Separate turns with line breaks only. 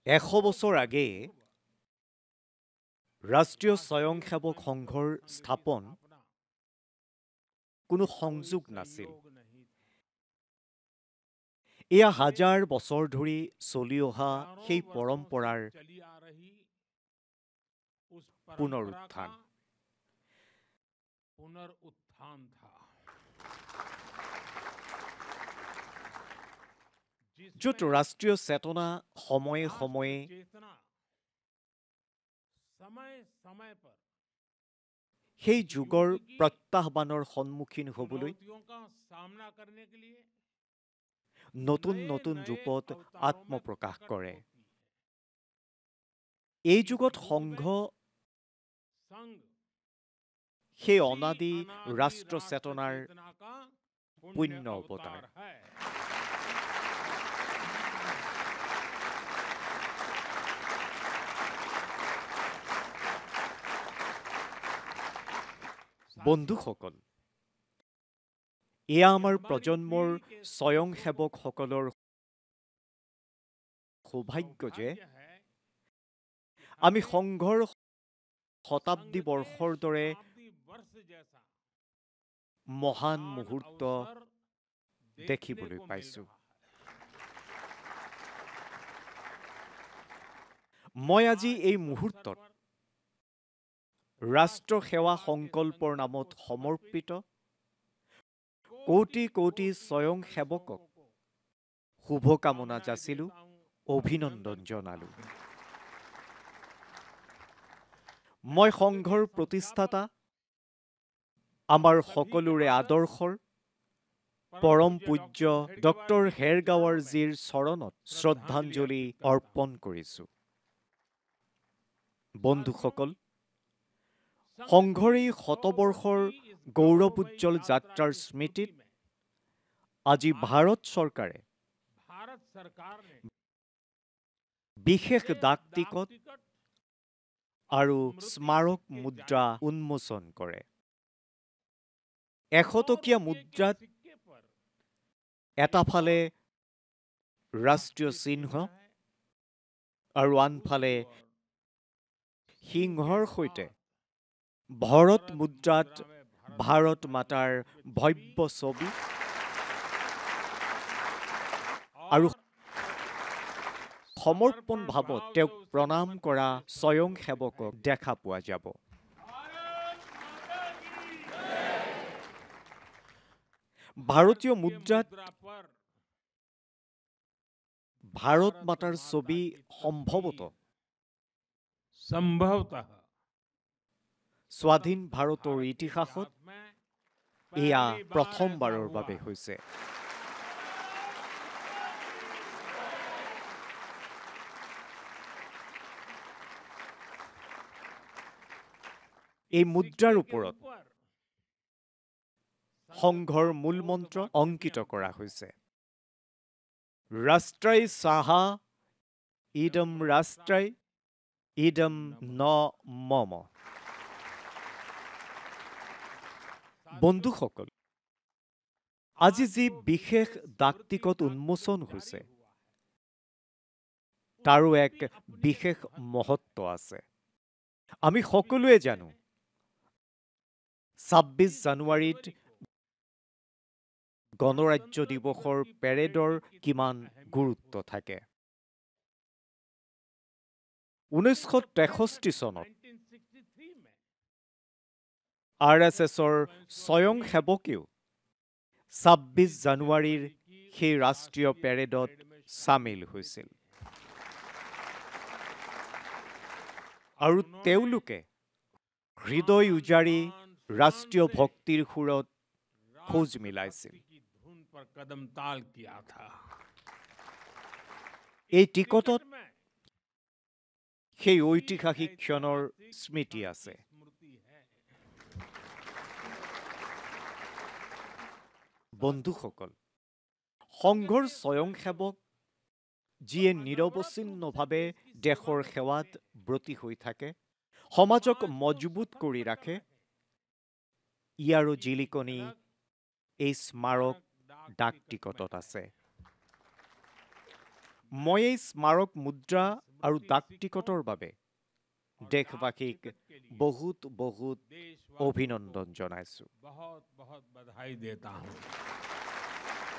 100 বছৰ আগেয়ে ৰাষ্ট্ৰীয় স্বয়ংসেৱক সংঘৰ স্থাপন কোনো সংযোগ নাছিল। এয়া হাজাৰ বছৰ ধৰি চলি অহা সেই পৰম্পৰাৰ পুনৰুত্থান। য'ত ৰাষ্ট্ৰীয় চেতনা সময়ে সময়ে সেই যুগৰ প্ৰত্যাহ্বানৰ সন্মুখীন হ'বলৈ নতুন নতুন ৰূপত আত্মপ্ৰকাশ কৰে। এই যুগত সংঘ সেই অনাদি ৰাষ্ট্ৰ চেতনাৰ পুণ্য অৱতাৰ। বন্ধুসকল, এয়া আমাৰ প্ৰজন্মৰ স্বয়ংসেৱকসকলৰ সৌভাগ্য যে আমি সংঘৰ শতাব্দী বৰ্ষৰ দৰে মহান মুহূৰ্ত দেখিবলৈ পাইছোঁ। মই আজি এই মুহূৰ্তত ৰাষ্ট্ৰ সেৱা সংকল্পৰ নামত সমৰ্পিত কোটি কোটি স্বয়ংসেৱকক শুভকামনা যাচিলোঁ, অভিনন্দন জনালোঁ। মই সংঘৰ প্ৰতিষ্ঠাতা, আমাৰ সকলোৰে আদৰ্শৰ পৰম পূজ্য ডক্টৰ হেৰগাঁৱাৰজীৰ চৰণত শ্ৰদ্ধাঞ্জলি অৰ্পণ কৰিছোঁ। বন্ধুসকল, সংঘৰ এই শতবৰ্ষৰ গৌৰৱোজ্জ্বল যাত্ৰাৰ স্মৃতিত আজি ভাৰত চৰকাৰে বিশেষ ডাক টিকট আৰু স্মাৰক মুদ্ৰা উন্মোচন কৰে। 100 টকীয়া মুদ্ৰাত এটা ফালে ৰাষ্ট্ৰীয় চিহ্ন আৰু আনফালে সিংহৰ সৈতে ভৰত মুদ্ৰাত ভাৰত মাতাৰ ভব্য ছবি আৰু সমৰ্পণ ভাৱত তেওঁক প্ৰণাম কৰা স্বয়ংসেৱকক দেখা পোৱা যাব। ভাৰতীয় মুদ্ৰাত ভাৰত মাতাৰ ছবি সম্ভৱতঃ স্বাধীন ভাৰতৰ ইতিহাসত এয়া প্ৰথমবাৰৰ বাবে হৈছে। এই মুদ্ৰাৰ ওপৰত সংঘৰ মূল মন্ত্ৰ অংকিত কৰা হৈছে। ৰাষ্ট্ৰই সাহা ইদম ৰাষ্ট্ৰই ইদম ন মম। বন্ধুসকল, আজি যি বিশেষ ডাক টিকট উন্মোচন হৈছে তাৰো এক বিশেষ মহত্ব আছে। আমি সকলোৱে জানো 26 জানুৱাৰীত গণৰাজ্য দিৱসৰ পেৰেডৰ কিমান গুৰুত্ব থাকে। 1963 চনত RSSৰ স্বয়ংসেৱকেও 26 জানুৱাৰীৰ সেই ৰাষ্ট্ৰীয় পেৰেডত চামিল হৈছিল আৰু তেওঁলোকে হৃদয় উজাৰি ৰাষ্ট্ৰীয় ভক্তিৰ সুৰত খোজ মিলাইছিল। এই টিকটত সেই ঐতিহাসিক ক্ষণৰ স্মৃতি আছে। বন্ধুসকল, সংঘৰ স্বয়ংসেৱক যিয়ে নিৰৱচ্ছিন্নভাৱে দেশৰ সেৱাত ব্ৰতী হৈ থাকে, সমাজক মজবুত কৰি ৰাখে, ইয়াৰো জিলিকনি এই স্মাৰক ডাক টিকটত আছে। মই এই স্মাৰক মুদ্ৰা আৰু ডাক টিকটৰ বাবে দেশবাসীক বহুত বহুত অভিনন্দন জনাইছোঁ।
बहुत बहुत बधाई देता हूं।